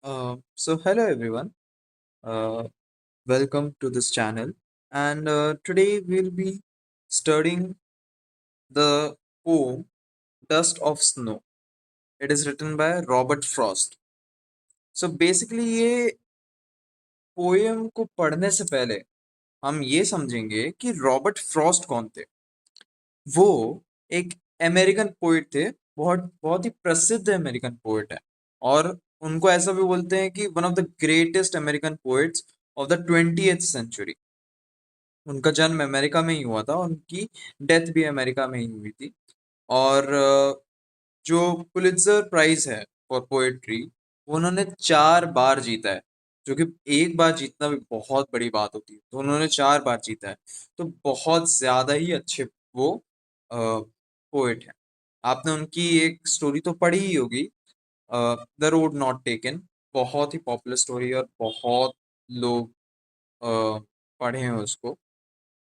So hello everyone, uh, welcome to this channel, and today we'll be studying the poem "Dust of Snow." It is written by Robert Frost. So basically, ये poem को पढ़ने से पहले हम ये समझेंगे कि रॉबर्ट फ्रॉस्ट कौन थे। वो एक अमेरिकन पोइट थे, बहुत बहुत ही प्रसिद्ध अमेरिकन पोइट है, और उनको ऐसा भी बोलते हैं कि one of the greatest American poets of the 20th century. उनका जन्म अमेरिका में ही हुआ था, उनकी डेथ भी अमेरिका में ही हुई थी। और जो पुलित्जर प्राइज है फॉर पोएट्री, उन्होंने 4 बार जीता है, जो कि एक बार जीतना भी बहुत बड़ी बात होती है, तो उन्होंने 4 बार जीता है। तो बहुत ज्यादा ही अच्छे वो पोएट हैं। आपने उनकी एक स्टोरी तो पढ़ी ही होगी, द रोड नॉट टेकन। बहुत ही पॉपुलर स्टोरी है और बहुत लोग पढ़े हैं उसको।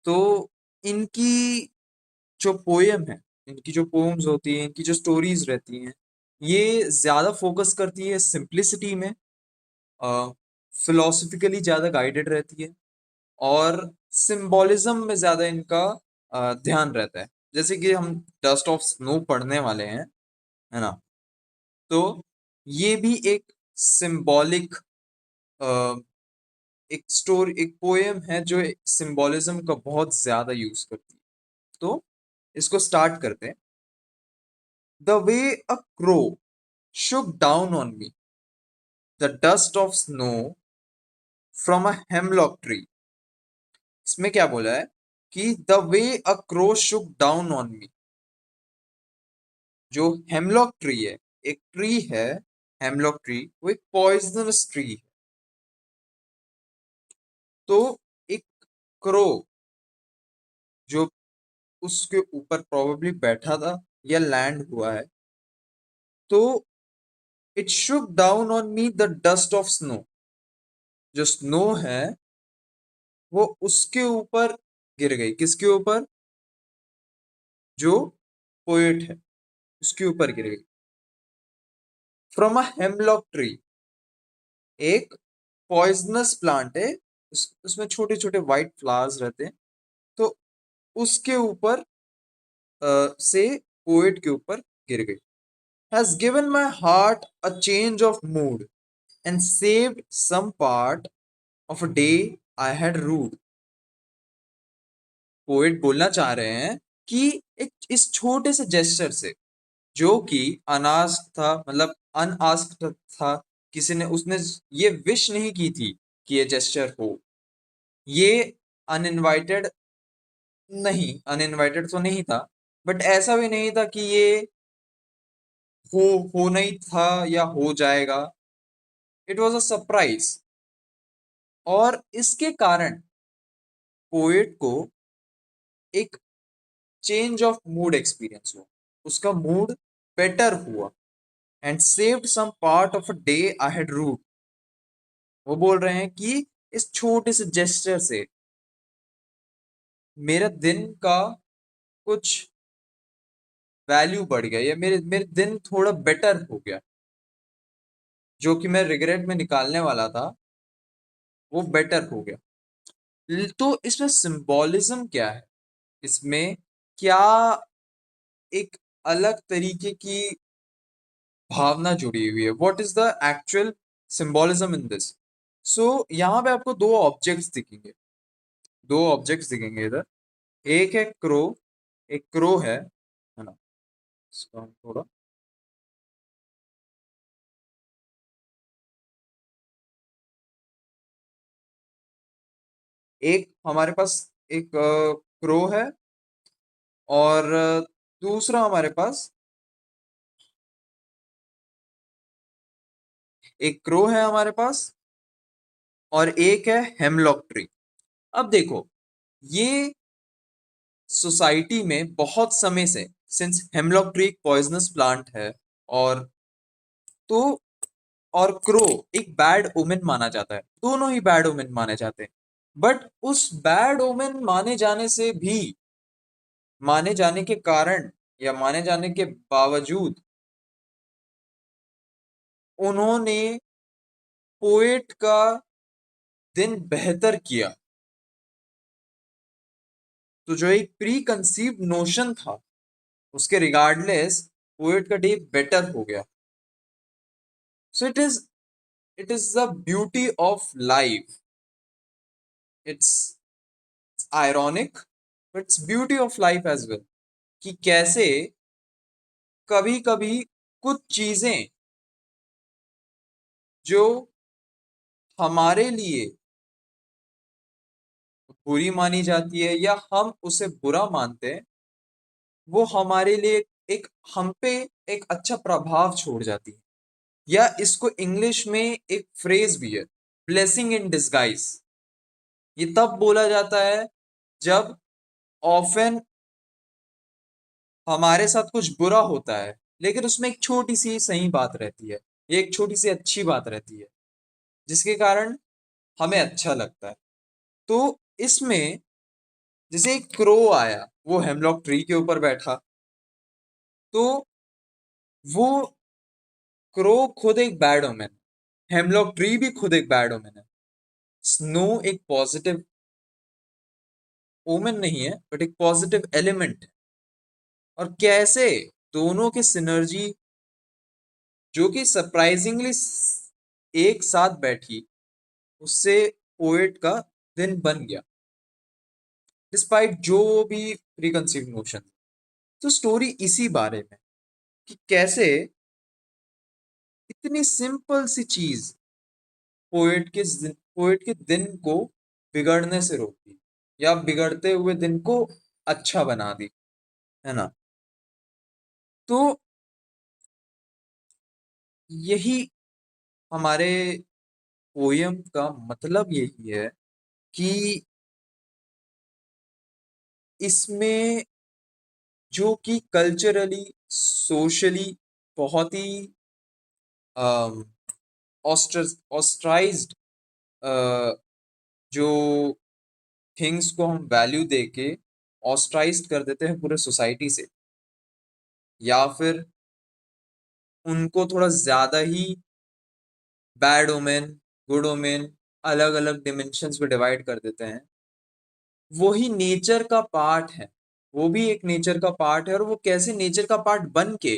तो इनकी जो पोयम है, इनकी जो पोम्स होती हैं, इनकी जो स्टोरीज रहती हैं, ये ज्यादा फोकस करती है सिंप्लिसिटी में, फिलोसफिकली ज्यादा गाइडेड रहती है, और सिंबोलिज्म में ज्यादा इनका ध्यान रहता है। जैसे कि हम डस्ट ऑफ स्नो पढ़ने वाले हैं, है ना? तो ये भी एक सिंबॉलिक एक स्टोरी, एक पोएम है जो सिंबोलिज्म का बहुत ज्यादा यूज करती है। तो इसको स्टार्ट करते हैं। The way a crow shook down on me the dust of snow from a hemlock tree। इसमें क्या बोला है कि the way a crow Shuk down on me. जो हेमलॉक ट्री है, एक ट्री है, हेमलॉक ट्री, वो एक पॉइजनस ट्री है। तो एक क्रो जो उसके ऊपर प्रोबेबली बैठा था या लैंड हुआ है, तो it Shuk down on me the dust of snow. जो स्नो है वो उसके ऊपर गिर गई। किसके ऊपर? जो पोएट है उसके ऊपर गिर गई। फ्रॉम अ हेमलॉक ट्री, एक पॉइजनस प्लांट है, उसमें छोटे छोटे वाइट फ्लावर्स रहते हैं। तो उसके ऊपर से पोएट के ऊपर गिर गई। Has given my heart a change of mood and saved some part of a day I had rued. Poet बोलना चाह रहे हैं कि एक इस छोटे से जेस्चर से, जो कि अनास्क था, मतलब अनआस्क्ड था, किसी ने उसने ये विश नहीं की थी कि ये जेस्चर हो। ये अनइनवाइटेड अनइनवाइटेड तो नहीं था, बट ऐसा भी नहीं था कि ये हो होना ही था या हो जाएगा। It was a surprise. और इसके कारण पोएट को एक चेंज ऑफ मूड एक्सपीरियंस हुआ, उसका मूड बेटर हुआ। And saved some part of a day I had rued. वो बोल रहे हैं कि इस छोटे से जेस्चर से मेरा दिन का कुछ वैल्यू बढ़ गया, या मेरे मेरे दिन थोड़ा बेटर हो गया। जो कि मैं रिग्रेट में निकालने वाला था, वो बेटर हो गया। तो इसमें सिंबोलिज्म क्या है? इसमें क्या एक अलग तरीके की भावना जुड़ी हुई है? What is the actual symbolism in this? So यहाँ पे आपको दो ऑब्जेक्ट्स दिखेंगे, दो ऑब्जेक्ट्स दिखेंगे इधर। एक है क्रो, एक क्रो है ना? इसको हम थोड़ा, एक हमारे पास एक क्रो है, और दूसरा हमारे पास एक क्रो है हमारे पास, और एक है हेमलॉक ट्री। अब देखो, ये सोसाइटी में बहुत समय से, सिंस हेमलॉक ट्री एक पॉइजनस प्लांट है, और तो और क्रो एक बैड ओमेन माना जाता है, दोनों ही बैड ओमेन माने जाते हैं। बट उस बैड ओमेन माने जाने के कारण, या माने जाने के बावजूद, उन्होंने पोएट का दिन बेहतर किया। तो जो एक प्री कंसीव्ड नोशन था उसके रिगार्डलेस पोएट का डे बेटर हो गया। So it is the beauty of life. It's ironic but it's beauty of life as well, कि कैसे कभी कभी कुछ चीजें जो हमारे लिए बुरी मानी जाती है या हम उसे बुरा मानते हैं, वो हमारे लिए एक हम पे एक अच्छा प्रभाव छोड़ जाती है। या इसको इंग्लिश में एक फ्रेज भी है, ब्लेसिंग इन डिस्गाइज। ये तब बोला जाता है जब ऑफन हमारे साथ कुछ बुरा होता है लेकिन उसमें एक छोटी सी सही बात रहती है, ये एक छोटी सी अच्छी बात रहती है जिसके कारण हमें अच्छा लगता है। तो इसमें जैसे एक क्रो आया, वो हेमलॉक ट्री के ऊपर बैठा, तो वो क्रो खुद एक बैड ओमेन, हेमलॉक ट्री भी खुद एक बैड ओमेन है। स्नो एक पॉजिटिव ओमेन नहीं है बट एक पॉजिटिव एलिमेंट है। और कैसे दोनों की सिनर्जी जो कि सरप्राइजिंगली एक साथ बैठी, उससे पोएट का दिन बन गया डिस्पाइट जो भी प्रीकंसीव नोशन। तो स्टोरी इसी बारे में, कि कैसे इतनी सिंपल सी चीज पोएट के दिन को बिगड़ने से रोकी या बिगड़ते हुए दिन को अच्छा बना दी, है ना। तो यही हमारे पोयम का मतलब यही है कि इसमें जो कि कल्चरली सोशली बहुत ही ऑस्ट्राइज्ड जो थिंग्स को हम वैल्यू देके ऑस्ट्राइज्ड कर देते हैं पूरे सोसाइटी से, या फिर उनको थोड़ा ज्यादा ही बैड ओमेन गुड ओमेन अलग अलग डिमेंशंस में डिवाइड कर देते हैं। वो ही नेचर का पार्ट है, वो भी एक नेचर का पार्ट है, और वो कैसे नेचर का पार्ट बन के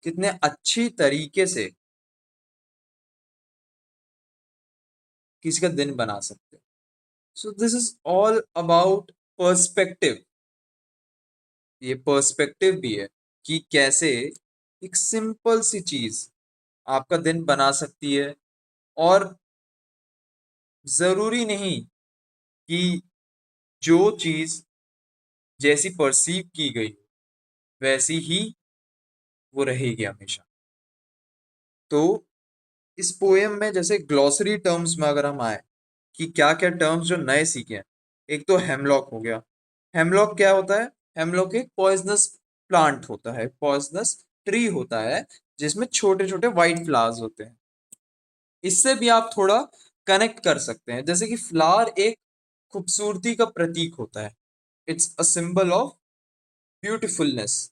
कितने अच्छी तरीके से किसी का दिन बना सकते हैं। So this is all about perspective. ये पर्सपेक्टिव भी है कि कैसे एक सिंपल सी चीज आपका दिन बना सकती है। और जरूरी नहीं कि जो चीज जैसी परसीव की गई वैसी ही वो रहेगी हमेशा। तो इस पोएम में जैसे ग्लॉसरी टर्म्स में अगर हम आए कि क्या क्या टर्म्स जो नए सीखे हैं, एक तो हेमलॉक हो गया। हेमलॉक क्या होता है? हेमलॉक एक पॉइजनस प्लांट होता है, पॉइजनस ट्री होता है जिसमें छोटे छोटे वाइट फ्लावर्स होते हैं। इससे भी आप थोड़ा कनेक्ट कर सकते हैं, जैसे कि फ्लावर एक खूबसूरती का प्रतीक होता है। It's a symbol of beautifulness,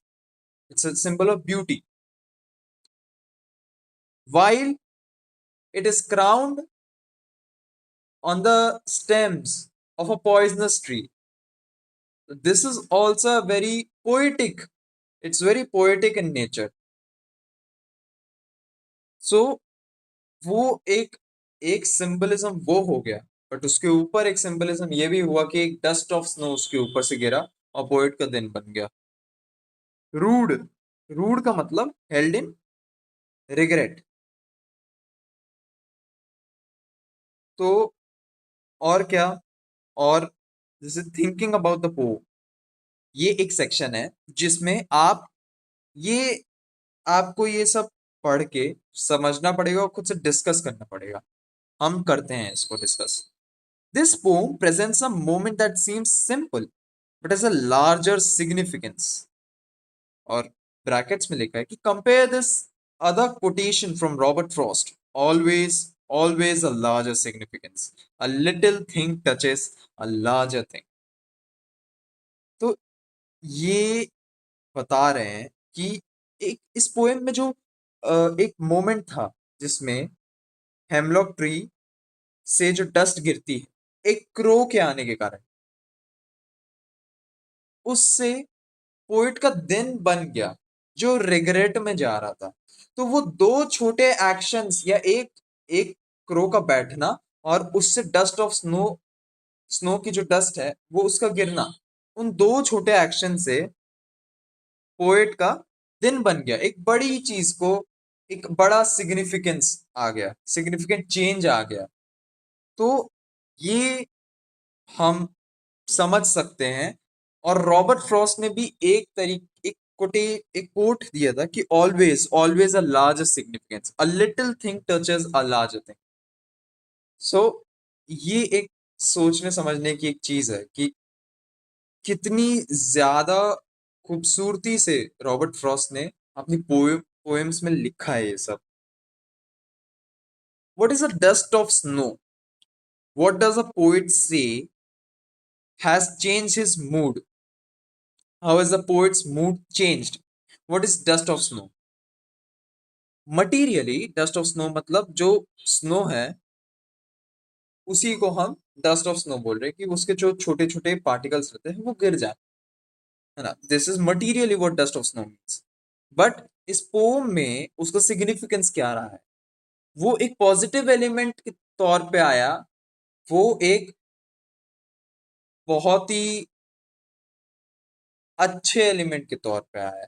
it's a symbol of beauty, while it is crowned on the stems of a poisonous tree. This is also very poetic. It's very poetic in nature. So वो एक एक symbolism वो हो गया, but उसके ऊपर एक symbolism ये भी हुआ कि एक डस्ट ऑफ स्नो उसके ऊपर से गिरा और पोएट का दिन बन गया। रूड, रूड का मतलब हेल्ड इन रिग्रेट। तो और क्या, और जैसे थिंकिंग अबाउट द पोम, ये एक सेक्शन है जिसमें आप ये आपको ये सब पढ़ के समझना पड़ेगा और खुद से डिस्कस करना पड़ेगा। हम करते हैं इसको discuss. This pome presents a moment that seems simple but has a larger significance. और ब्रैकेट्स में लिखा है कि compare this other quotation from Robert Frost, always always a larger significance, a little thing touches a larger thing. तो ये बता रहे हैं कि एक इस पोएम में जो एक मोमेंट था जिसमें हेमलॉक ट्री से जो डस्ट गिरती है एक क्रो के आने के कारण, उससे पोइट का दिन बन गया जो रिग्रेट में जा रहा था। तो वो दो छोटे एक्शंस, या एक एक क्रो का बैठना और उससे डस्ट ऑफ स्नो, स्नो की जो डस्ट है वो उसका गिरना, उन दो छोटे एक्शन से पोएट का दिन बन गया, एक बड़ी चीज को, एक बड़ा सिग्निफिकेंस आ गया, सिग्निफिकेंट चेंज आ गया। तो ये हम समझ सकते हैं। और रॉबर्ट फ्रॉस्ट ने भी एक तरीके, एक कोट दिया था कि always always a large significance, a little thing touches a large thing. So ये एक सोचने समझने की एक चीज है कि कितनी ज्यादा खूबसूरती से रॉबर्ट फ्रॉस्ट ने अपनी पोएम्स में लिखा है ये सब। What is the dust of snow, what does a poet say has change his mood, how is the poet's mood changed, what is dust of snow. Materially dust of snow मतलब जो snow है उसी को हम dust of snow बोल रहे हैं, कि उसके जो छोटे छोटे पार्टिकल्स रहते हैं वो गिर जाए, है ना। This is materially what dust of snow means. But इस पोम में उसका सिग्निफिकेंस क्या रहा है, वो एक पॉजिटिव एलिमेंट के तौर पे आया, वो एक बहुत ही अच्छे एलिमेंट के तौर पे आया।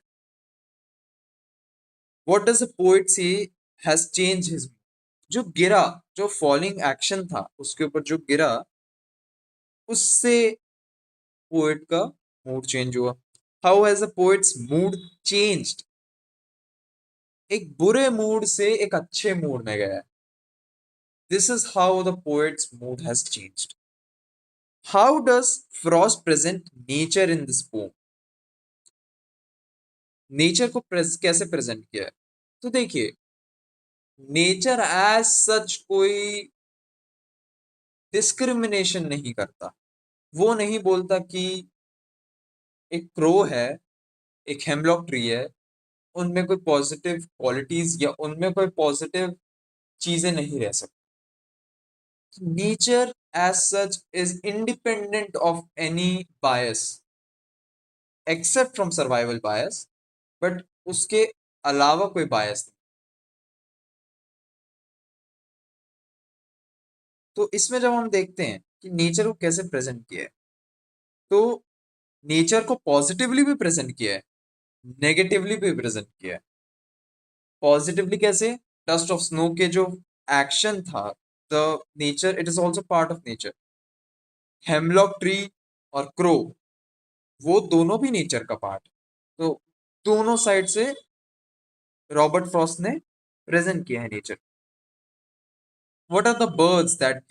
What does the poet say has change his, जो गिरा, जो फॉलिंग एक्शन था उसके ऊपर जो गिरा, उससे पोएट का मूड चेंज हुआ। How has the poet's mood changed, एक बुरे मूड से एक अच्छे मूड में गया। This is how the poet's mood has changed. How does Frost present nature in this pome, nature को कैसे प्रेजेंट किया है। तो देखिए, नेचर एज सच कोई डिस्क्रिमिनेशन नहीं करता, वो नहीं बोलता कि एक क्रो है, एक हेमलॉक ट्री है, उनमें कोई पॉजिटिव क्वालिटीज या उनमें कोई पॉजिटिव चीजें नहीं रह सकती। Nature as such is independent of any bias except from survival bias, but उसके अलावा कोई बायस नहीं। तो इसमें जब हम देखते हैं कि नेचर को कैसे प्रेजेंट किया है, तो नेचर को पॉजिटिवली भी प्रेजेंट किया है, नेगेटिवली भी प्रेजेंट किया है। पॉजिटिवली कैसे, डस्ट ऑफ स्नो के जो एक्शन था, the nature, it is also part of nature. Hemlock tree और क्रो, वो दोनों भी नेचर का पार्ट है। तो दोनों साइड से रॉबर्ट फ्रॉस्ट ने प्रेजेंट किया है nature. What are the birds that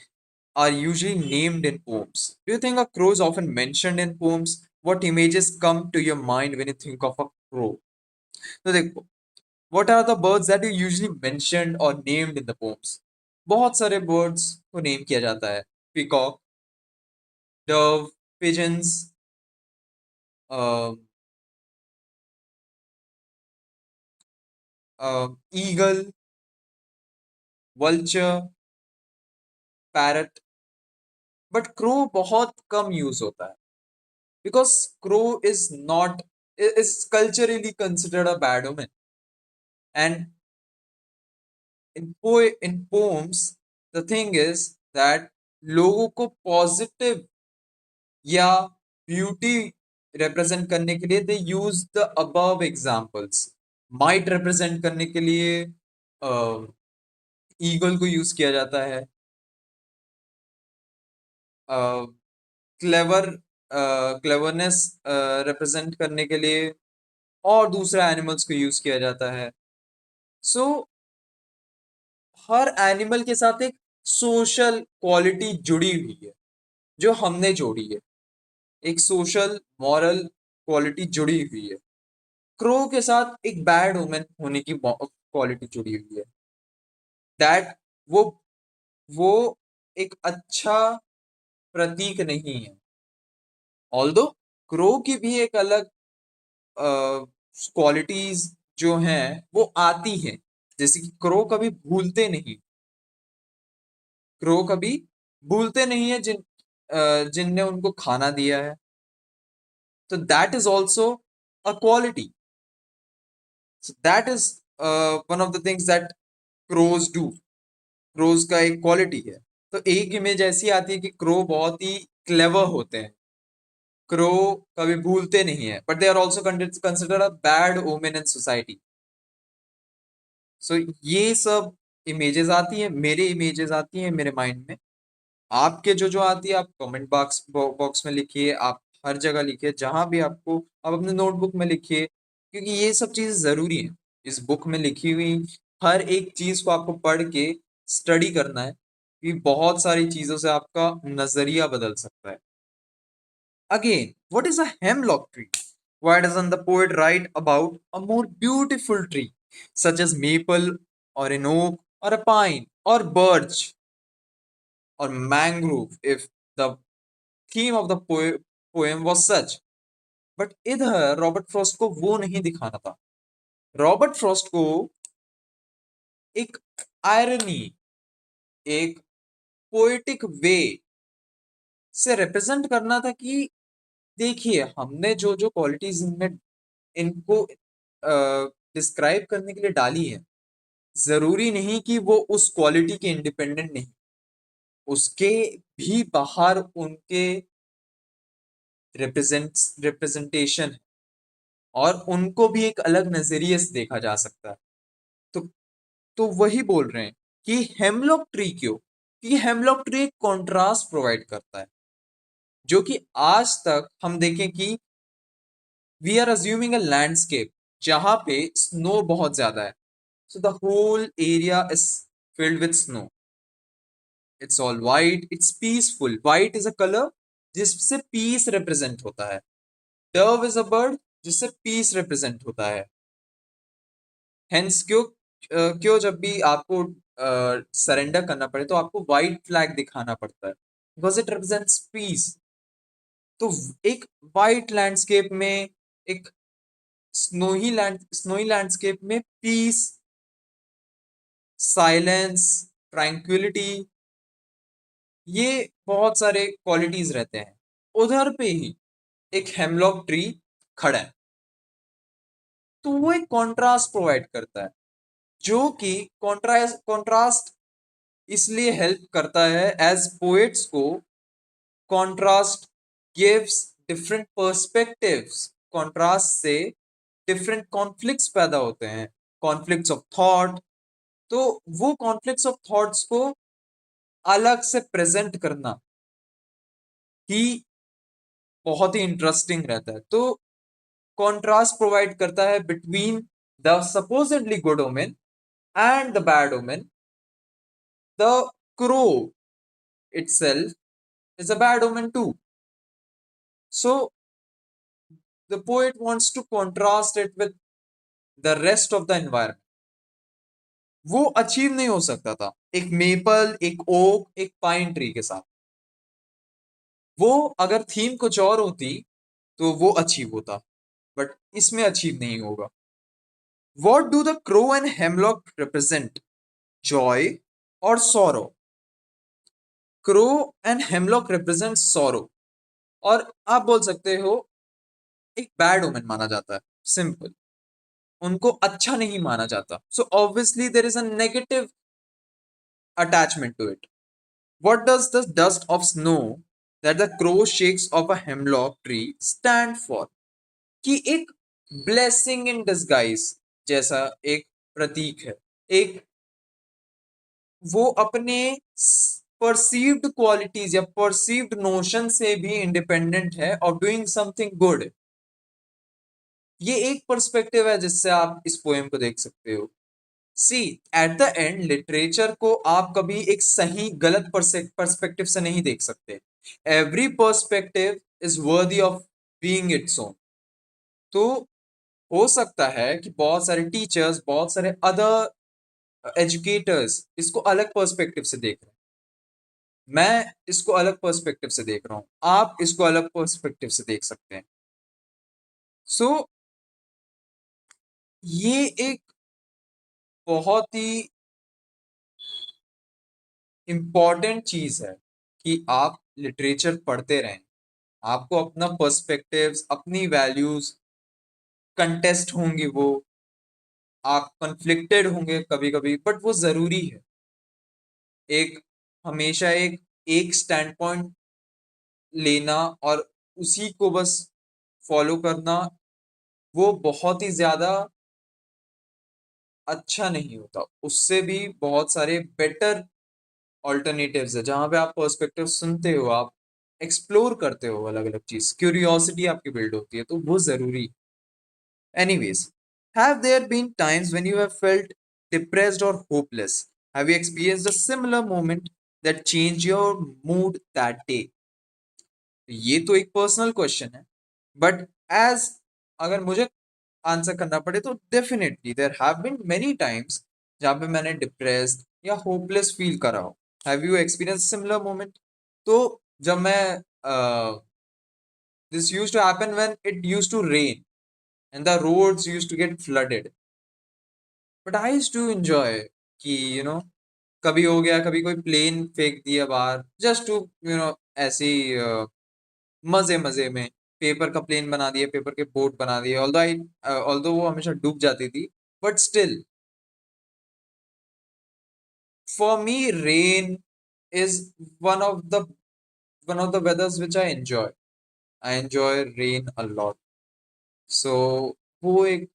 are usually named in poems? Do you think a crow is often mentioned in poems? What images come to your mind when you think of a crow? तो देखो, what are the birds that you usually mentioned or named in the poems? बहुत सारे birds को name किया जाता है। Peacock, dove, pigeons, eagle, vulture, parrot, but crow बहुत कम use होता है, because crow is not, is culturally considered a bad omen, and in poems the thing is that लोगों को पॉजिटिव या ब्यूटी रिप्रेजेंट करने के लिए they use the above examples. Might represent करने के लिए ईगल को यूज किया जाता है, क्लेवर, क्लेवरनेस रिप्रेजेंट करने के लिए और दूसरे एनिमल्स को यूज किया जाता है। सो हर एनिमल के साथ एक सोशल क्वालिटी जुड़ी हुई है, जो हमने जोड़ी है, एक सोशल मॉरल क्वालिटी जुड़ी हुई है। क्रो के साथ एक बैड वुमेन होने की क्वालिटी जुड़ी हुई है, दैट वो वो एक अच्छा प्रतीक नहीं है। ऑल्दो क्रो की भी एक अलग क्वालिटीज जो हैं वो आती हैं, जैसे कि क्रो कभी भूलते नहीं, क्रो कभी भूलते नहीं है जिनने उनको खाना दिया है। तो that is also a quality. So that is one of the things that crows do. Crows का एक क्वालिटी है। तो एक इमेज ऐसी आती है कि क्रो बहुत ही क्लेवर होते हैं। क्रो कभी भूलते नहीं है, but they are also consider a bad omen in society. So ये सब इमेजेस आती हैं, मेरे इमेजेस आती हैं मेरे माइंड में। आपके जो आती है आप कमेंट बॉक्स बॉक्स में लिखिए, आप हर जगह लिखिए, जहां भी आपको, आप अपने नोटबुक में लिखिए, क्योंकि ये सब चीजें जरूरी है। इस बुक में लिखी हुई हर एक चीज को आपको पढ़ के स्टडी करना है, कि बहुत सारी चीजों से आपका नजरिया बदल सकता है। Again, what is a hemlock tree? Why doesn't the poet write about a more beautiful tree, such as maple or an oak or a pine or birch or mangrove, if the theme of the poem was such? But इधर Robert Frost को वो नहीं दिखाना था। Robert Frost को एक irony, एक poetic वे से रिप्रेजेंट करना था कि देखिए, हमने जो जो क्वालिटीज इनमें इनको डिस्क्राइब करने के लिए डाली है, जरूरी नहीं कि वो उस क्वालिटी के इंडिपेंडेंट नहीं, उसके भी बाहर उनके रिप्रेजेंटेशन है, और उनको भी एक अलग नजरिए से देखा जा सकता है। तो वही बोल रहे हैं कि हेमलॉक ट्री क्यों, कि हेमलॉक ट्री एक कॉन्ट्रास्ट प्रोवाइड करता है, जो कि आज तक हम देखें कि we are assuming a landscape जहां पे स्नो बहुत ज्यादा है। So the whole area is filled with snow. It's all white. It's peaceful. White is a color जिससे पीस रिप्रेजेंट होता है। डव इज अ बर्ड जिससे पीस रिप्रेजेंट होता है। हेंस क्यों जब भी आपको सरेंडर करना पड़े तो आपको व्हाइट फ्लैग दिखाना पड़ता है, बिकॉज इट रिप्रेजेंट्स पीस। तो एक वाइट लैंडस्केप में, एक स्नोई लैंडस्केप में पीस, साइलेंस, ट्रैंक्विलिटी, ये बहुत सारे क्वालिटीज रहते हैं। उधर पे ही एक हेमलॉक ट्री खड़ा है, तो वो एक कॉन्ट्रास्ट प्रोवाइड करता है, जो कि कॉन्ट्रास्ट इसलिए हेल्प करता है एज पोएट्स को। Contrast gives different perspectives. Contrast से डिफरेंट कॉन्फ्लिक्ट्स पैदा होते हैं, कॉन्फ्लिक्ट्स ऑफ थॉट। तो वो कॉन्फ्लिक्ट्स ऑफ थॉट्स को अलग से प्रेजेंट करना ही बहुत ही इंटरेस्टिंग रहता है। तो कॉन्ट्रास्ट प्रोवाइड करता है between the supposedly good omen and the bad omen. The crow itself is a bad omen too. So the poet wants to contrast it with the rest of the environment. वो achieve नहीं हो सकता था एक maple, एक okay, एक pine tree के साथ। वो अगर थीम कुछ और होती तो वो अचीव होता, बट इसमें अचीव नहीं होगा। What do the crow and hemlock represent? Joy or sorrow? Crow and hemlock represent sorrow। और आप बोल सकते हो एक बैड ओमेन माना जाता है, सिंपल। उनको अच्छा नहीं माना जाता, so obviously there is a negative attachment to it. What does the dust of snow that the crow shakes of a hemlock tree stand for? कि एक ब्लेसिंग इन डिस्गाइज जैसा एक प्रतीक है। एक वो अपने परसीव्ड क्वालिटीज या परसीव्ड नोशन से भी इंडिपेंडेंट है और डूइंग समथिंग गुड। ये एक पर्सपेक्टिव है जिससे आप इस पोएम को देख सकते हो। सी, एट द एंड लिटरेचर को आप कभी एक सही गलत पर्सपेक्टिव से नहीं देख सकते। Every perspective is worthy of being its own. तो हो सकता है कि बहुत सारे टीचर्स, बहुत सारे अदर एजुकेटर्स इसको अलग पर्सपेक्टिव से देख रहे हैं, मैं इसको अलग पर्सपेक्टिव से देख रहा हूं, आप इसको अलग पर्सपेक्टिव से देख सकते हैं। सो ये एक बहुत ही इम्पॉर्टेंट चीज है कि आप लिटरेचर पढ़ते रहें। आपको अपना पर्सपेक्टिव्स, अपनी वैल्यूज कंटेस्ट होंगी, वो आप कन्फ्लिक्टेड होंगे कभी कभी, बट वो जरूरी है। एक हमेशा एक स्टैंड पॉइंट लेना और उसी को बस फॉलो करना, वो बहुत ही ज्यादा अच्छा नहीं होता। उससे भी बहुत सारे बेटर ऑल्टरनेटिव्स है जहां पे आप पर्सपेक्टिव सुनते हो, आप एक्सप्लोर करते हो अलग अलग चीज, क्यूरियोसिटी आपकी बिल्ड होती है, तो वो जरूरी। Anyways, have there been times when you have felt depressed or hopeless? Have you experienced a similar moment that changed your mood that day? ये तो एक पर्सनल क्वेश्चन है, बट एज अगर मुझे आंसर करना पड़े तो definitely there have been many times जहाँ पे मैंने डिप्रेस्ड या होपलेस फील करा हो। Have you experience similar moment? तो जब मैं this used to happen when it used to rain and the roads used to get flooded. But I used to enjoy कि कभी हो गया, कभी कोई प्लेन फेंक दिया बाहर, जस्ट टू ऐसे ही मजे मजे में पेपर का प्लेन बना दिया, पेपर के बोट बना दिए। ऑल्दो वो हमेशा डूब जाती थी, but still for me rain is one of the one of the weathers which I enjoy rain a lot. So वो एक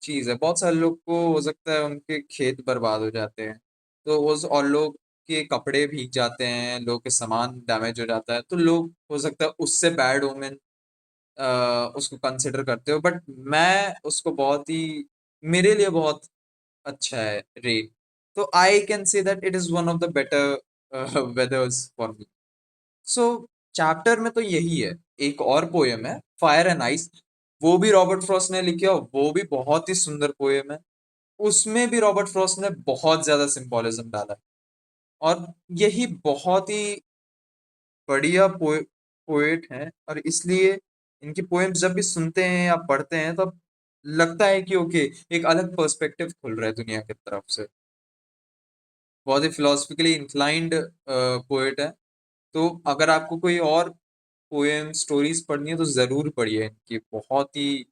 चीज है। बहुत सारे लोग को हो सकता है उनके खेत बर्बाद हो जाते हैं, तो उस और लोग के कपड़े भीग जाते हैं, लोग के सामान डैमेज हो जाता है, तो लोग हो सकता है उससे बैड ओमेन उसको कंसिडर करते हो, बट मैं उसको बहुत ही, मेरे लिए बहुत अच्छा है रेन। तो I can say that it is one of the better वेदर्स for me. So chapter में तो यही है। एक और पोयम है, फायर एंड आइस, वो भी रॉबर्ट फ्रॉस्ट ने लिखी है, और वो भी बहुत ही सुंदर पोयम है। उसमें भी रॉबर्ट फ्रॉस्ट ने बहुत ज्यादा सिंबोलिज्म डाला है, और यही बहुत ही बढ़िया पोएट हैं, और इसलिए इनकी पोएम्स जब भी सुनते हैं या पढ़ते हैं तब लगता है कि ओके, एक अलग पर्सपेक्टिव खुल रहा है दुनिया की तरफ से। बहुत ही फिलोसफिकली इंक्लाइंड पोएट है। तो अगर आपको कोई और पोएम स्टोरीज पढ़नी है तो जरूर पढ़िए इनकी, बहुत ही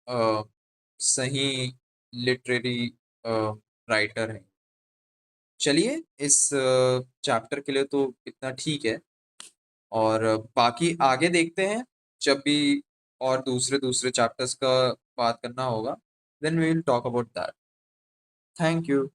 अ, सही लिटरेरी राइटर है। चलिए, इस चैप्टर के लिए तो इतना ठीक है, और बाकी आगे देखते हैं जब भी और दूसरे दूसरे चैप्टर्स का बात करना होगा, then we will talk about that. Thank you.